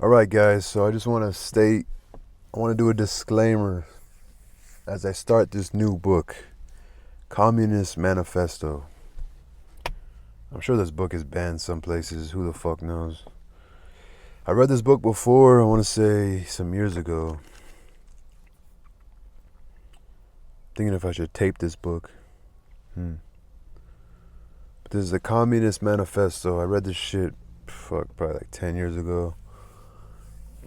Alright, guys, so I just want to state, I want to do a disclaimer as I start this new book, Communist Manifesto. I'm sure this book is banned some places, who the fuck knows. I read this book before, I want to say some years ago. Thinking if I should tape this book. But this is the Communist Manifesto. I read this shit, probably like 10 years ago.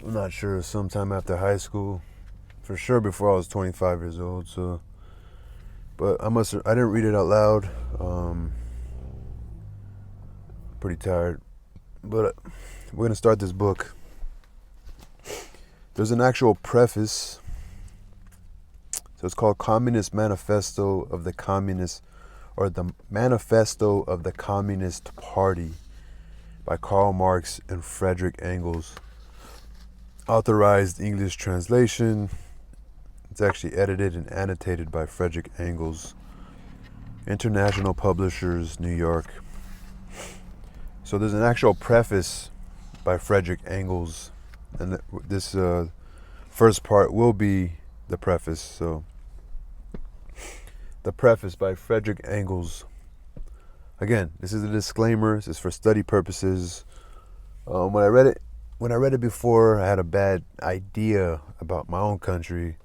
I'm not sure, sometime after high school. For sure before I was 25 years old, so. But I didn't read it out loud. Pretty tired. But we're going to start this book. There's an actual preface. So it's called Communist Manifesto of the Communist, or the Manifesto of the Communist Party by Karl Marx and Frederick Engels. Authorized English translation. It's actually edited and annotated by Frederick Engels. International Publishers, New York. So there's an actual preface by Frederick Engels, and this first part will be the preface. So the preface by Frederick Engels. Again, this is a disclaimer. This is for study purposes. When I read it before, I had a bad idea about my own country.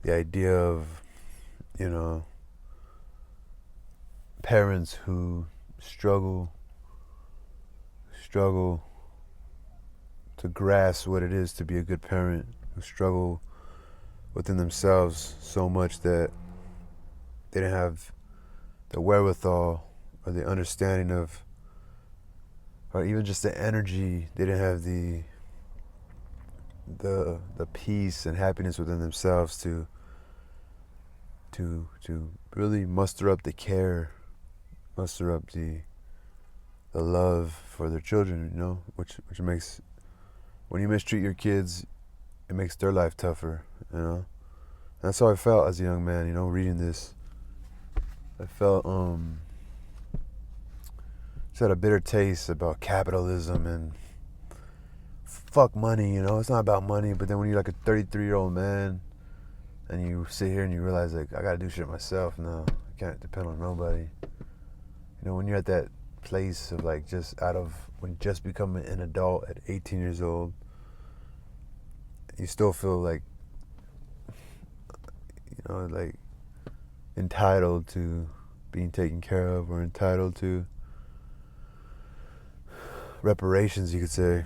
The idea of, parents who struggle to grasp what it is to be a good parent, who struggle within themselves so much that they didn't have the wherewithal or the understanding of, or even just the energy. They didn't have the peace and happiness within themselves to really muster up the care, muster up the love for their children, which makes, when you mistreat your kids, it makes their life tougher, That's how I felt as a young man, reading this. I felt just had a bitter taste about capitalism and fuck money, it's not about money. But then when you're like a 33-year-old man and you sit here and you realize, like, I gotta do shit myself now, I can't depend on nobody. When you're at that place of like when just becoming an adult at 18 years old, you still feel like, like entitled to being taken care of, or entitled to reparations, you could say.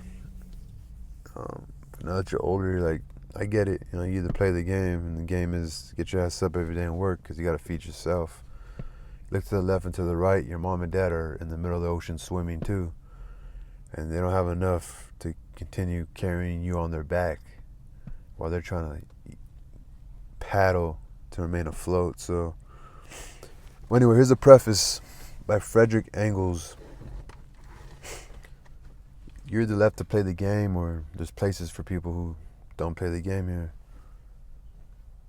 Now that you're older, you're like, I get it. You either play the game, and the game is get your ass up every day and work, because you got to feed yourself. Look to the left and to the right, your mom and dad are in the middle of the ocean swimming too. And they don't have enough to continue carrying you on their back while they're trying to paddle to remain afloat. So, well, anyway, here's a preface by Frederick Engels. You're either left to play the game, or there's places for people who don't play the game here.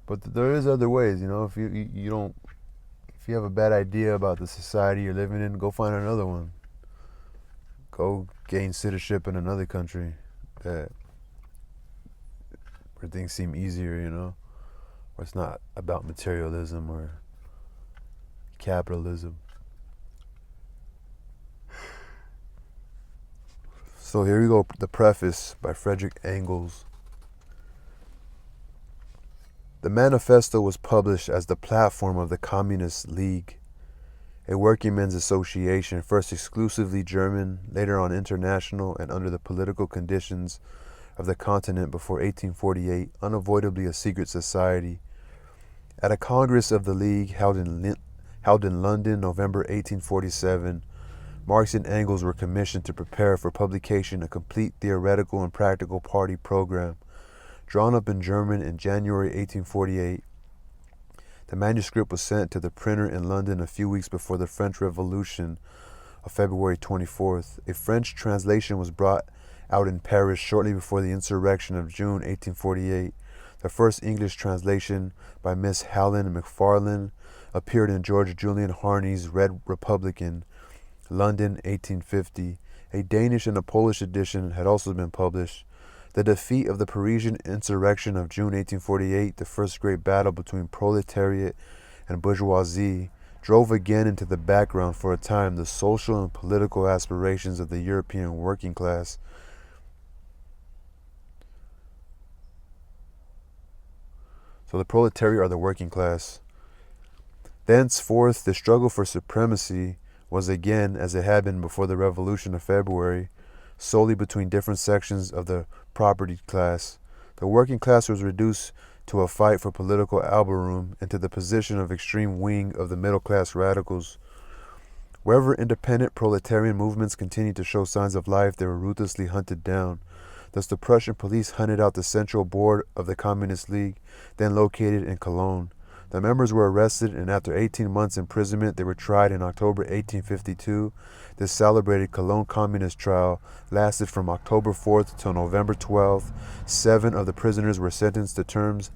But there is other ways, if you don't, if you have a bad idea about the society you're living in, go find another one. Go gain citizenship in another country where things seem easier, where it's not about materialism or capitalism. So here we go, the preface by Frederick Engels. The Manifesto was published as the platform of the Communist League, a working men's association, first exclusively German, later on international, and under the political conditions of the continent before 1848, unavoidably a secret society. At a Congress of the League held in London, November 1847, Marx and Engels were commissioned to prepare for publication a complete theoretical and practical party program. Drawn up in German in January 1848, the manuscript was sent to the printer in London a few weeks before the French Revolution of February 24th. A French translation was brought out in Paris shortly before the insurrection of June 1848. The first English translation, by Miss Helen Macfarlane, appeared in George Julian Harney's Red Republican, London, 1850. A Danish and a Polish edition had also been published. The defeat of the Parisian insurrection of June 1848, the first great battle between proletariat and bourgeoisie, drove again into the background for a time the social and political aspirations of the European working class. So the proletariat are the working class. Thenceforth, the struggle for supremacy was again, as it had been before the Revolution of February, solely between different sections of the propertied class. The working class was reduced to a fight for political elbow room and to the position of extreme wing of the middle-class radicals. Wherever independent proletarian movements continued to show signs of life, they were ruthlessly hunted down. Thus the Prussian police hunted out the Central Board of the Communist League, then located in Cologne. The members were arrested, and after 18 months' imprisonment, they were tried in October 1852. This celebrated Cologne Communist trial lasted from October 4th till November 12th. 7 of the prisoners were sentenced to terms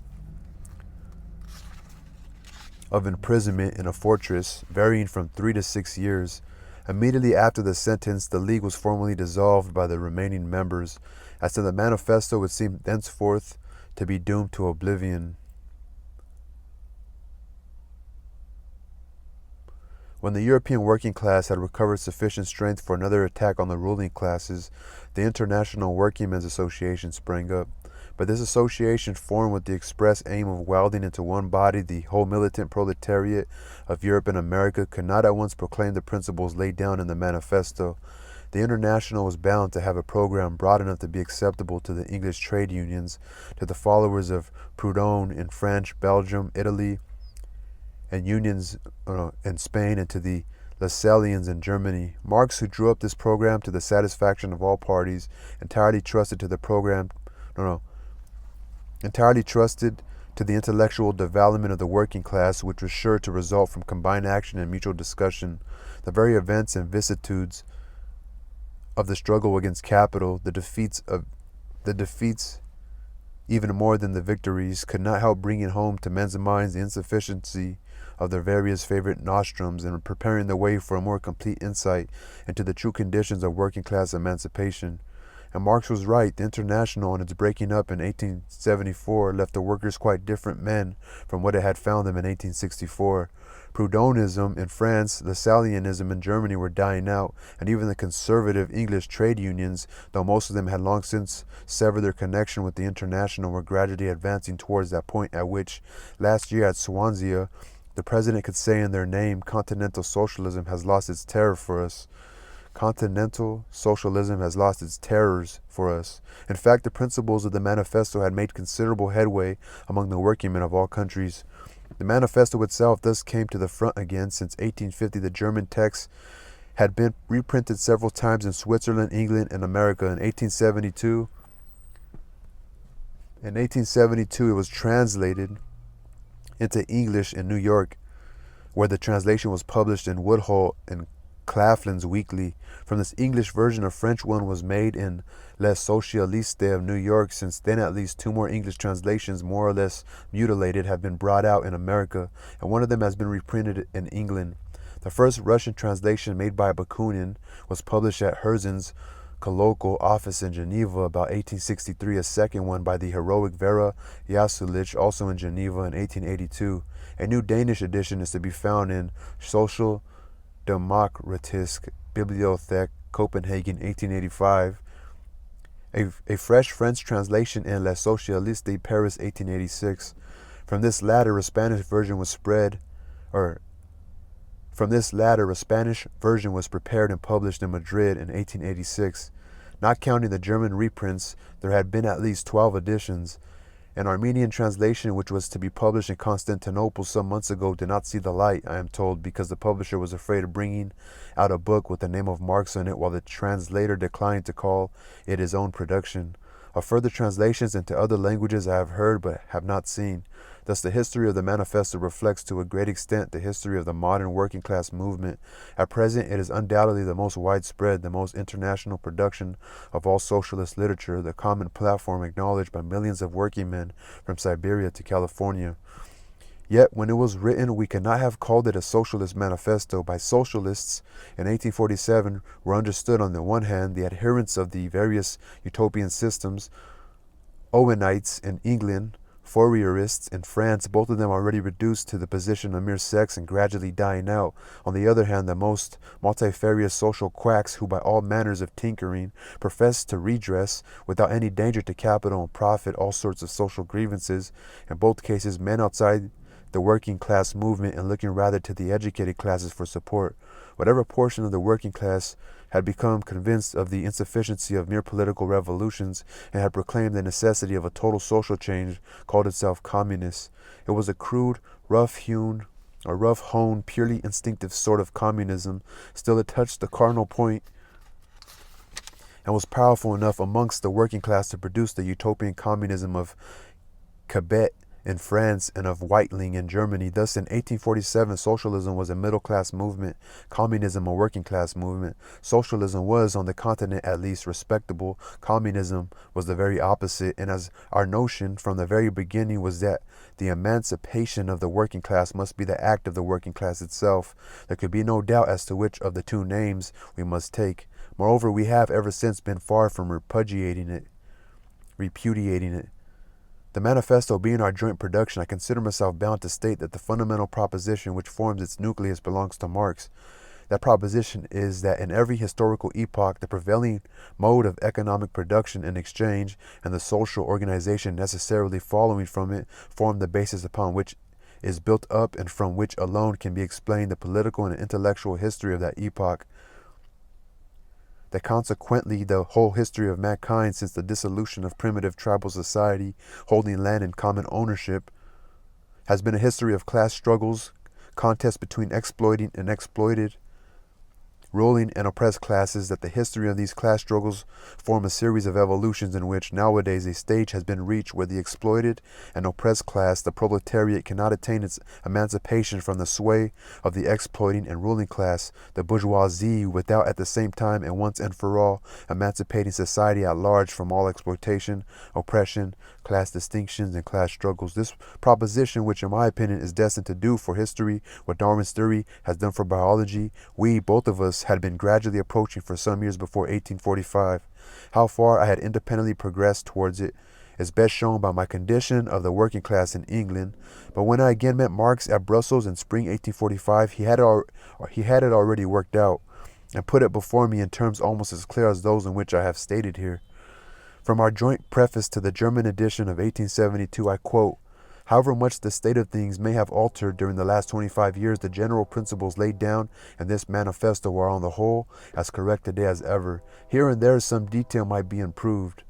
of imprisonment in a fortress, varying from 3 to 6 years. Immediately after the sentence, the League was formally dissolved by the remaining members. As to the Manifesto, it seemed thenceforth to be doomed to oblivion. When the European working class had recovered sufficient strength for another attack on the ruling classes, the International Workingmen's Association sprang up. But this association, formed with the express aim of welding into one body the whole militant proletariat of Europe and America, could not at once proclaim the principles laid down in the Manifesto. The International was bound to have a program broad enough to be acceptable to the English trade unions, to the followers of Proudhon in France, Belgium, Italy, and unions in Spain, and to the Lassalleans in Germany. Marx, who drew up this program to the satisfaction of all parties, entirely trusted to the intellectual development of the working class, which was sure to result from combined action and mutual discussion. The very events and vicissitudes of the struggle against capital, the defeats even more than the victories, could not help bringing home to men's minds the insufficiency of their various favorite nostrums and preparing the way for a more complete insight into the true conditions of working class emancipation. And Marx was right. The International, in its breaking up in 1874, left the workers quite different men from what it had found them in 1864. Proudhonism in France, Lassalleanism in Germany were dying out, and even the conservative English trade unions, though most of them had long since severed their connection with the International, were gradually advancing towards that point at which, last year at Swansea, the President could say in their name, "Continental socialism has lost its terror for us." Continental socialism has lost its terrors for us. In fact, the principles of the Manifesto had made considerable headway among the workingmen of all countries. The Manifesto itself thus came to the front again. Since 1850, the German text had been reprinted several times in Switzerland, England, and America. In 1872, it was translated into English in New York, where the translation was published in Woodhull and Claflin's Weekly. From this English version, a French one was made in Les Socialistes of New York. Since then, at least 2 more English translations, more or less mutilated, have been brought out in America, and one of them has been reprinted in England. The first Russian translation, made by Bakunin, was published at Herzen's colloquial office in Geneva about 1863. A second one, by the heroic Vera Yasulich, also in Geneva in 1882. A new Danish edition is to be found in Social Demokratisk Bibliothek, Copenhagen, 1885. A fresh French translation in Les Socialistes, Paris, 1886. From this latter, a Spanish version was prepared and published in Madrid in 1886. Not counting the German reprints, there had been at least 12 editions. An Armenian translation, which was to be published in Constantinople some months ago, did not see the light, I am told, because the publisher was afraid of bringing out a book with the name of Marx in it, while the translator declined to call it his own production. Of further translations into other languages I have heard but have not seen. Thus the history of the Manifesto reflects to a great extent the history of the modern working class movement. At present, it is undoubtedly the most widespread, the most international production of all socialist literature, the common platform acknowledged by millions of working men from Siberia to California. Yet, when it was written, we could not have called it a socialist manifesto. By socialists in 1847 were understood, on the one hand, the adherents of the various utopian systems, Owenites in England, Fourierists in France, both of them already reduced to the position of mere sects and gradually dying out. On the other hand, the most multifarious social quacks who by all manners of tinkering profess to redress, without any danger to capital and profit, all sorts of social grievances, in both cases men outside the working class movement and looking rather to the educated classes for support. Whatever portion of the working class had become convinced of the insufficiency of mere political revolutions and had proclaimed the necessity of a total social change called itself communist. It was a crude, rough-hewn, or rough-honed, purely instinctive sort of communism. Still, it touched the cardinal point and was powerful enough amongst the working class to produce the utopian communism of Quebec in France and of Weitling in Germany. Thus, in 1847, socialism was a middle-class movement, communism a working-class movement. Socialism was, on the continent at least, respectable. Communism was the very opposite, and as our notion from the very beginning was that the emancipation of the working class must be the act of the working class itself, there could be no doubt as to which of the two names we must take. Moreover, we have ever since been far from repudiating it. The Manifesto being our joint production, I consider myself bound to state that the fundamental proposition which forms its nucleus belongs to Marx. That proposition is that in every historical epoch, the prevailing mode of economic production and exchange and the social organization necessarily following from it form the basis upon which is built up and from which alone can be explained the political and intellectual history of that epoch. That consequently the whole history of mankind since the dissolution of primitive tribal society holding land in common ownership has been a history of class struggles, contests between exploiting and exploited, ruling and oppressed classes, that the history of these class struggles form a series of evolutions in which nowadays a stage has been reached where the exploited and oppressed class, the proletariat, cannot attain its emancipation from the sway of the exploiting and ruling class, the bourgeoisie, without at the same time and once and for all emancipating society at large from all exploitation, oppression, class distinctions, and class struggles. This proposition, which in my opinion is destined to do for history what Darwin's theory has done for biology, we, both of us, had been gradually approaching for some years before 1845. How far I had independently progressed towards it is best shown by my condition of the working class in England. But when I again met Marx at Brussels in spring 1845, he had it already worked out and put it before me in terms almost as clear as those in which I have stated here. From our joint preface to the German edition of 1872, I quote, "However much the state of things may have altered during the last 25 years, the general principles laid down in this manifesto are on the whole as correct today as ever. Here and there some detail might be improved.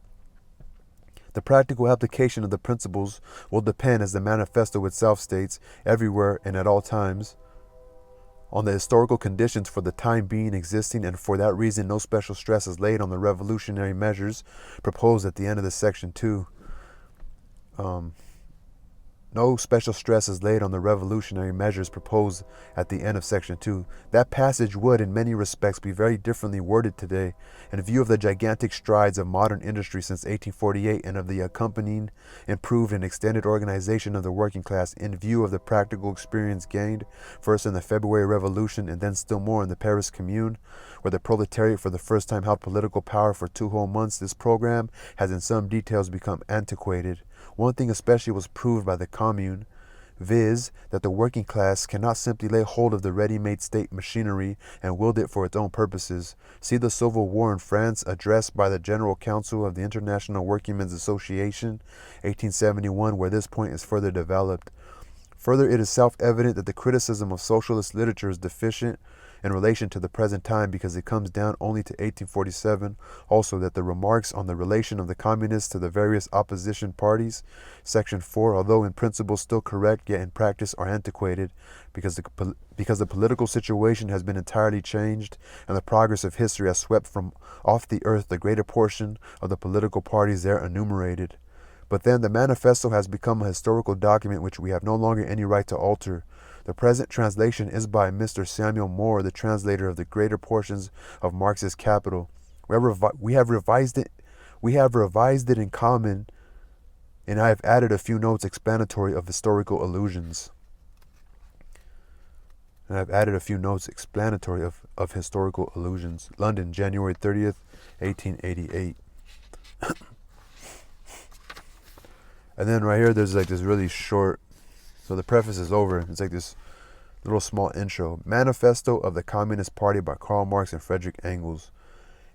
The practical application of the principles will depend, as the manifesto itself states, everywhere and at all times, on the historical conditions for the time being existing, and for that reason no special stress is laid on the revolutionary measures proposed at the end of the section 2. No special stress is laid on the revolutionary measures proposed at the end of Section 2. That passage would, in many respects, be very differently worded today, in view of the gigantic strides of modern industry since 1848 and of the accompanying improved and extended organization of the working class, in view of the practical experience gained, first in the February Revolution and then still more in the Paris Commune, where the proletariat for the first time held political power for 2 whole months. This program has in some details become antiquated. One thing especially was proved by the Commune, viz., that the working class cannot simply lay hold of the ready-made state machinery and wield it for its own purposes. See the Civil War in France, addressed by the General Council of the International Workingmen's Association, 1871, where this point is further developed. Further, it is self-evident that the criticism of socialist literature is deficient in relation to the present time because it comes down only to 1847. Also, that the remarks on the relation of the communists to the various opposition parties, section 4, although in principle still correct, yet in practice are antiquated because the political situation has been entirely changed and the progress of history has swept from off the earth the greater portion of the political parties there enumerated. But then the manifesto has become a historical document which we have no longer any right to alter. The present translation is by Mr. Samuel Moore, the translator of the greater portions of Marx's Capital. We have revised it in common, and I have added a few notes explanatory of historical allusions. London, January 30th, 1888. And then right here, there's like this really short, so the preface is over. It's like this little small intro. Manifesto of the Communist Party by Karl Marx and Frederick Engels.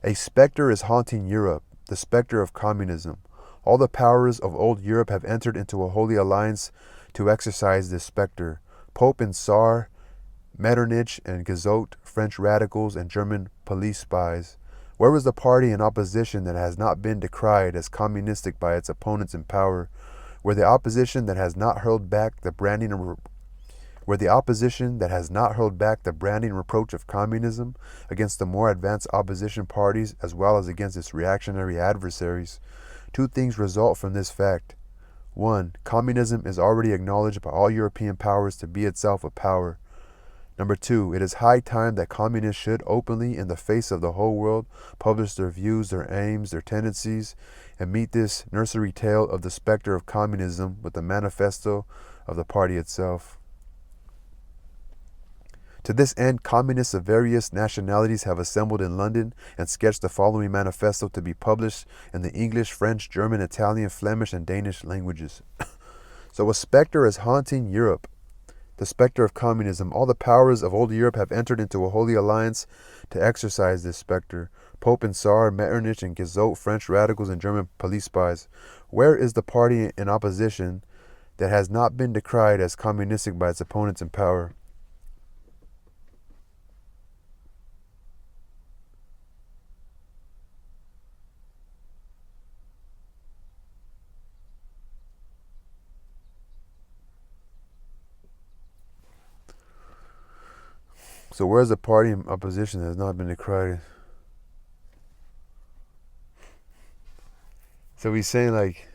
A specter is haunting Europe, the specter of communism. All the powers of old Europe have entered into a holy alliance to exorcise this specter. Pope and Tsar, Metternich and Guizot, French radicals and German police spies. Where was the party in opposition that has not been decried as communistic by its opponents in power? Where the opposition that has not hurled back the branding reproach of communism against the more advanced opposition parties as well as against its reactionary adversaries? Two things result from this fact. 1. Communism is already acknowledged by all European powers to be itself a power. Number 2, it is high time that communists should openly, in the face of the whole world, publish their views, their aims, their tendencies, and meet this nursery tale of the specter of communism with the manifesto of the party itself. To this end, communists of various nationalities have assembled in London and sketched the following manifesto to be published in the English, French, German, Italian, Flemish, and Danish languages. So a specter is haunting Europe, the specter of communism. All the powers of old Europe have entered into a holy alliance to exorcise this specter. Pope and Tsar, Metternich and Guizot, French radicals and German police spies. Where is the party in opposition that has not been decried as communistic by its opponents in power? So where's the party in opposition that has not been decried? So he's saying like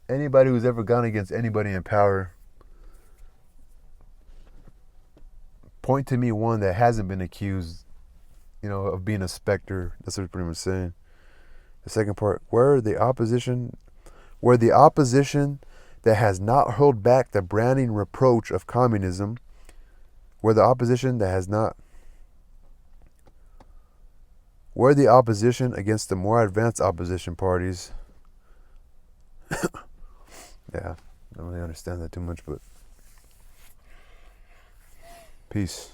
anybody who's ever gone against anybody in power, point to me one that hasn't been accused, of being a specter. That's what he's pretty much saying. The second part, where the opposition that has not hurled back the branding reproach of communism, where the opposition against the more advanced opposition parties. Yeah, I don't really understand that too much, but peace.